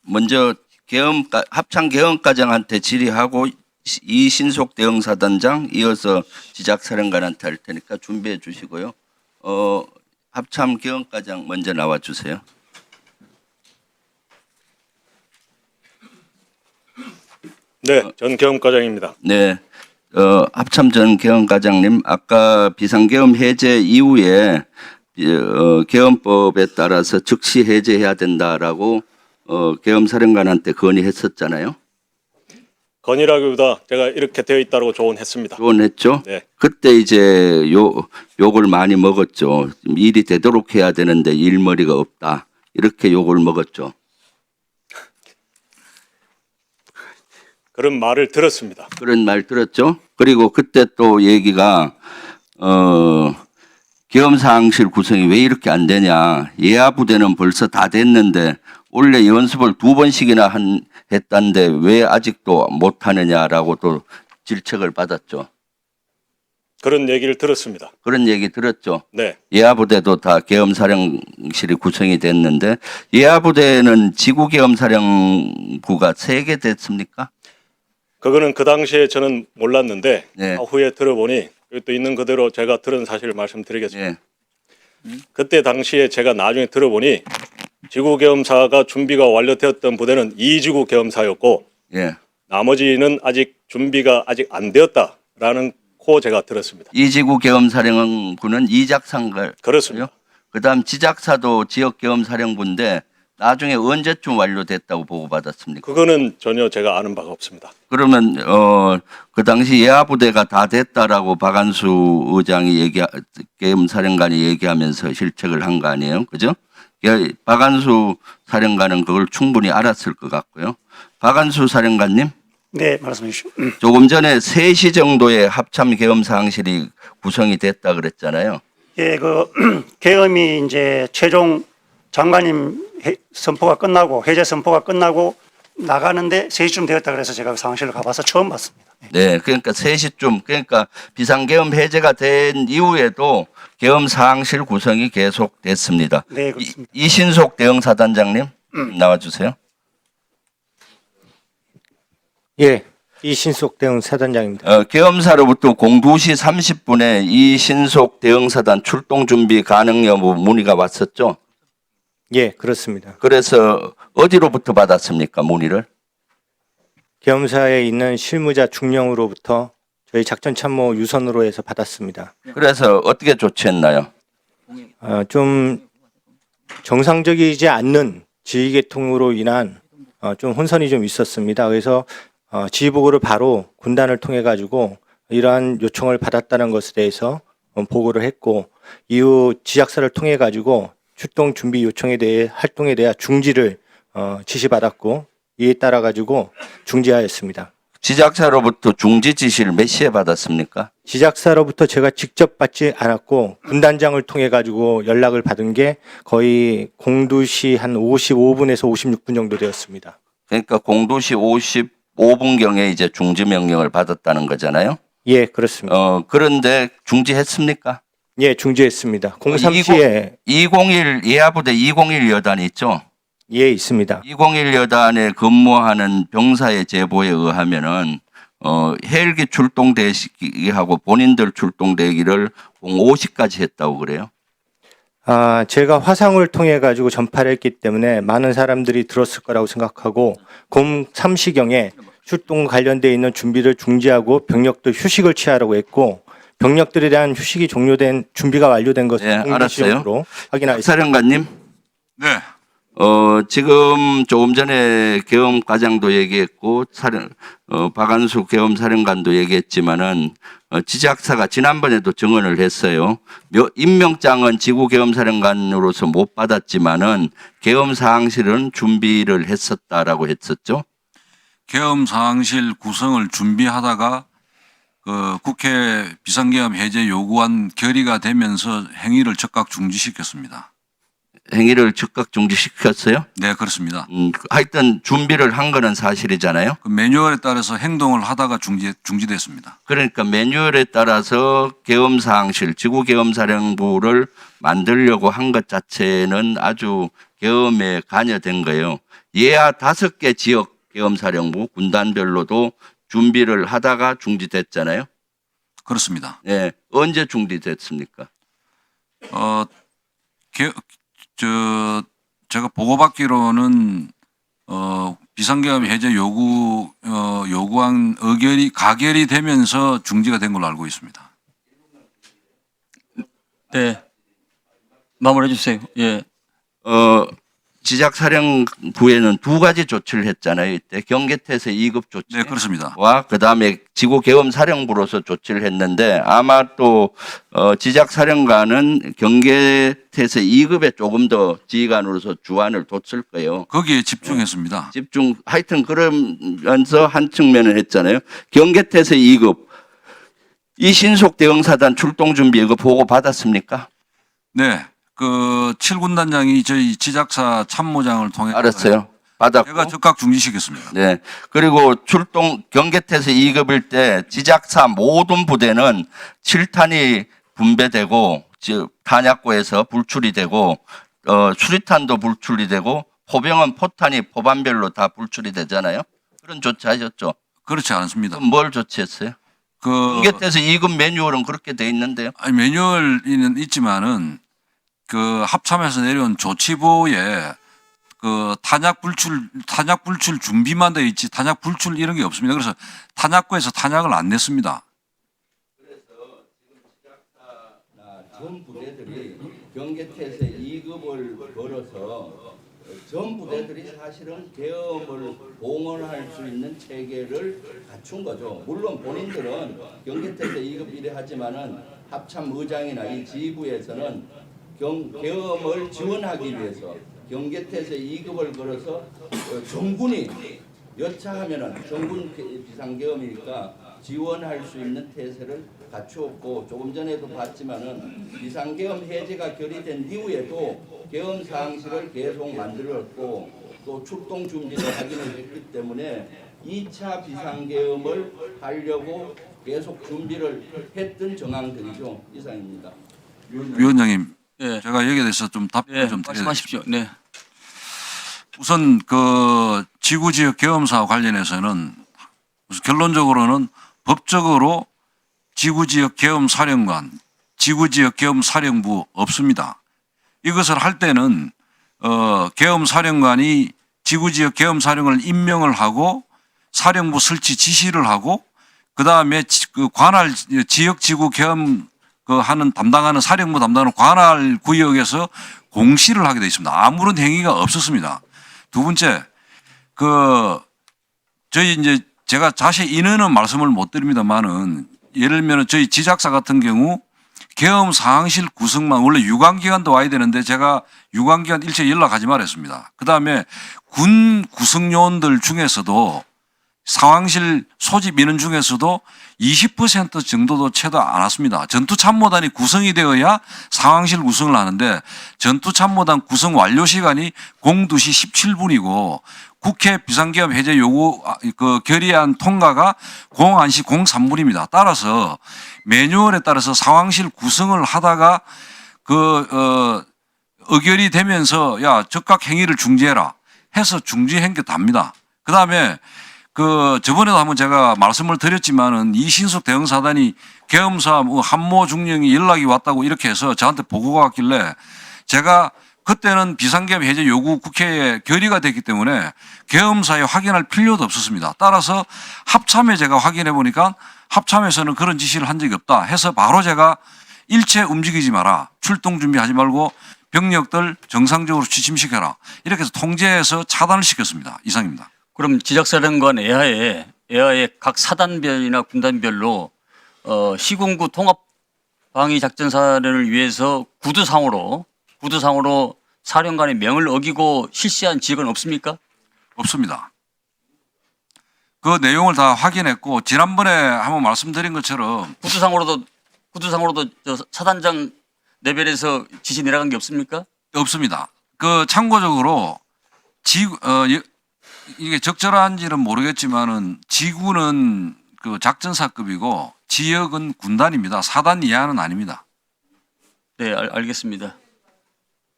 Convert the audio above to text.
먼저 합참 계엄과장한테 질의하고 이신속 대응사단장 이어서 지작사령관한테 할 테니까 준비해 주시고요. 합참 계엄과장 먼저 나와 주세요. 네, 전 계엄과장입니다. 네, 합참 전 계엄과장님, 아까 비상계엄 해제 이후에 계엄법에 따라서 즉시 해제해야 된다라고 계엄사령관한테 건의했었잖아요. 건의라기보다 제가 이렇게 되어 있다고 조언했습니다. 조언했죠. 네. 그때 이제 욕을 많이 먹었죠. 일이 되도록 해야 되는데 일머리가 없다. 이렇게 욕을 먹었죠. 그런 말을 들었습니다. 그런 말 들었죠. 그리고 그때 또 얘기가 계엄사항실 구성이 왜 이렇게 안 되냐. 예하부대는 벌써 다 됐는데 원래 연습을 2번씩이나 했다는데 왜 아직도 못하느냐라고 또 질책을 받았죠. 그런 얘기를 들었습니다. 그런 얘기 들었죠. 네, 예하부대도 다 계엄사령실이 구성이 됐는데 예하부대는 지구계엄사령부가 3개 됐습니까? 그거는 그 당시에 저는 몰랐는데 네. 후에 들어보니 여기 또 있는 그대로 제가 들은 사실을 말씀드리겠습니다. 예. 그때 당시에 제가 나중에 들어보니 지구계엄사가 준비가 완료되었던 부대는 2지구 계엄사였고 예. 나머지는 아직 준비가 아직 안 되었다라는 코 제가 들었습니다. 이지구 계엄사령부는 이작상가. 그렇습니다. 그다음 지작사도 지역계엄사령부인데 나중에 언제쯤 완료됐다고 보고받았습니까? 그거는 전혀 제가 아는 바가 없습니다. 그러면 그 당시 예하부대가 다 됐다라고 박안수 의장이 계엄사령관이 얘기하면서 실책을 한 거 아니에요, 그죠? 박안수 사령관은 그걸 충분히 알았을 것 같고요. 박안수 사령관님, 네, 말씀해 주십시오. 조금 전에 3시 정도에 합참 계엄사항실이 구성이 됐다 그랬잖아요. 예, 계엄이 이제 최종 장관님 선포가 끝나고 해제 선포가 끝나고 나가는데 3시쯤 되었다 그래서 제가 그 상황실을 가봐서 처음 봤습니다. 네, 그러니까 3시쯤, 그러니까 비상계엄 해제가 된 이후에도 계엄사항실 구성이 계속됐습니다. 네, 그렇습니다. 이신속 대응사단장님 나와주세요. 예, 이신속 대응사단장입니다. 계엄사로부터 02시 30분에 이신속 대응사단 출동 준비 가능 여부 문의가 왔었죠. 예, 그렇습니다. 그래서 어디로부터 받았습니까, 문의를? 계엄사에 있는 실무자 중령으로부터 저희 작전참모 유선으로 해서 받았습니다. 그래서 어떻게 조치했나요? 좀 정상적이지 않는 지휘계통으로 인한 좀 혼선이 좀 있었습니다. 그래서 지휘보고를 바로 군단을 통해 가지고 이러한 요청을 받았다는 것에 대해서 보고를 했고 이후 지작사를 통해 가지고 출동 준비 요청에 대해 활동에 대한 중지를 지시받았고 이에 따라 가지고 중지하였습니다. 지작사로부터 중지 지시를 몇 시에 받았습니까? 지작사로부터 제가 직접 받지 않았고 군단장을 통해 가지고 연락을 받은 게 거의 02시 한 55분에서 56분 정도 되었습니다. 그러니까 02시 55분경에 이제 중지 명령을 받았다는 거잖아요. 예, 그렇습니다. 그런데 중지했습니까? 예, 중지했습니다. 03시에 201 예하부대 201 여단이 있죠. 예, 있습니다. 201 여단에 근무하는 병사의 제보에 의하면은 헬기 출동 대기하고 본인들 출동 대기를 05시까지 했다고 그래요. 제가 화상을 통해 가지고 전파를 했기 때문에 많은 사람들이 들었을 거라고 생각하고 03시경에 출동 관련돼 있는 준비를 중지하고 병력도 휴식을 취하라고 했고 병력들에 대한 휴식이 종료된 준비가 완료된 것을 공개시적으로 확인하였습니다. 사령관님. 네. 지금 조금 전에 계엄과장도 얘기했고 박안수 계엄사령관도 얘기했지만은 지작사가 지난번에도 증언을 했어요. 임명장은 지구계엄사령관으로서 못 받았지만은 계엄사항실은 준비를 했었다라고 했었죠. 계엄사항실 구성을 준비하다가 국회 비상계엄 해제 요구안 결의가 되면서 행위를 즉각 중지시켰습니다. 행위를 즉각 중지시켰어요? 네, 그렇습니다. 하여튼 준비를 한 거는 사실이잖아요. 그 매뉴얼에 따라서 행동을 하다가 중지됐습니다. 그러니까 매뉴얼에 따라서 계엄사항실, 지구계엄사령부를 만들려고 한 것 자체는 아주 계엄에 관여된 거예요. 예하 5개 지역 계엄사령부 군단별로도 준비를 하다가 중지됐잖아요. 그렇습니다. 예, 언제 중지됐습니까? 제가 보고받기로는 비상계엄 해제 요구한 가결이 되면서 중지가 된 걸로 알고 있습니다. 네. 마무리해 주세요. 예. 지작사령부에는 2가지 조치를 했잖아요. 이때 경계태세 2급 조치. 네, 그렇습니다. 와 그다음에 지구계엄사령부로서 조치를 했는데 아마 또 지작사령관은 경계태세 2급에 조금 더 지휘관으로서 주안을 뒀을 거예요. 거기에 집중했습니다. 하여튼 그러면서 한 측면을 했잖아요. 경계태세 2급 이 신속 대응사단 출동 준비 이거 보고 받았습니까? 네. 그 7군단장이 저희 지작사 참모장을 통해 알았어요. 받았고. 제가 즉각 중지시켰습니다. 네. 그리고 출동 경계태세 2급일 때 지작사 모든 부대는 7탄이 분배되고 즉 탄약고에서 불출이 되고 수리탄도 불출이 되고 포병은 포탄이 포반별로 다 불출이 되잖아요. 그런 조치하셨죠? 그렇지 않습니다. 그럼 뭘 조치했어요? 그 경계태세 2급 매뉴얼은 그렇게 돼 있는데요. 아니, 매뉴얼은 있지만은 그 합참에서 내려온 조치부에 그 탄약 불출 준비만 돼 있지 탄약 불출 이런 게 없습니다. 그래서 탄약고에서 탄약을 안 냈습니다. 전 부대들이 경계태세 2급을 걸어서 전 부대들이 사실은 계엄을 봉헌할 수 있는 체계를 갖춘 거죠. 물론 본인들은 경계태세 2급 이래 하지만은 합참 의장이나 이 지휘부에서는 계엄을 지원하기 위해서 경계태세 2급을 걸어서 정군이 여차하면은 정군 비상계엄이니까 지원할 수 있는 태세를 갖추었고 조금 전에도 봤지만은 비상계엄 해제가 결의된 이후에도 계엄 사항실을 계속 만들었고 또 출동 준비를 하기는 했기 때문에 2차 비상계엄을 하려고 계속 준비를 했던 정황들이죠. 이상입니다. 위원장님, 예. 제가 여기에 대해서 좀 답변을 예. 좀 드려야 말씀하십시오. 네. 우선 그 지구지역 계엄사와 관련해서는 우선 결론적으로는 법적으로 지구지역 계엄사령관, 지구지역 계엄사령부 없습니다. 이것을 할 때는 계엄사령관이 지구지역 계엄사령을 임명을 하고 사령부 설치 지시를 하고 그 다음에 그 관할 지역지구 계엄 하는 담당하는 사령부 담당하는 관할 구역에서 공시를 하게 되어 있습니다. 아무런 행위가 없었습니다. 두 번째, 저희 이제 제가 자세히 인원은 말씀을 못 드립니다만은 예를 들면 저희 지작사 같은 경우 계엄 상황실 구성만 원래 유관기관도 와야 되는데 제가 유관기관 일체 연락하지 말았습니다. 그 다음에 군 구성요원들 중에서도 상황실 소집 인원 중에서도 20% 정도도 채도 안 왔습니다. 전투참모단이 구성이 되어야 상황실 구성을 하는데 전투참모단 구성 완료 시간이 02시 17분이고 국회 비상계엄 해제 요구 결의안 통과가 01시 03분입니다. 따라서 매뉴얼에 따라서 상황실 구성을 하다가 의결이 되면서 야 적각 행위를 중지해라 해서 중지한 게 답니다. 그 다음에 저번에도 한번 제가 말씀을 드렸지만은 이신숙 대응사단이 계엄사 한모 중령이 연락이 왔다고 이렇게 해서 저한테 보고가 왔길래 제가 그때는 비상계엄 해제 요구 국회에 결의가 됐기 때문에 계엄사에 확인할 필요도 없었습니다. 따라서 합참에 제가 확인해 보니까 합참에서는 그런 지시를 한 적이 없다 해서 바로 제가 일체 움직이지 마라. 출동 준비하지 말고 병력들 정상적으로 취침시켜라. 이렇게 해서 통제해서 차단을 시켰습니다. 이상입니다. 그럼 지작사령관 애하에 각 사단별이나 군단별로 시군구 통합 방위 작전 사령을 위해서 구두상으로 사령관의 명을 어기고 실시한 지역은 없습니까? 없습니다. 그 내용을 다 확인했고 지난번에 한번 말씀드린 것처럼 구두상으로도 저 사단장 레벨에서 지시 내려간 게 없습니까? 없습니다. 참고적으로 이게 적절한지는 모르겠지만은 지구는 작전사급이고 지역은 군단입니다. 사단 이하는 아닙니다. 네, 알겠습니다.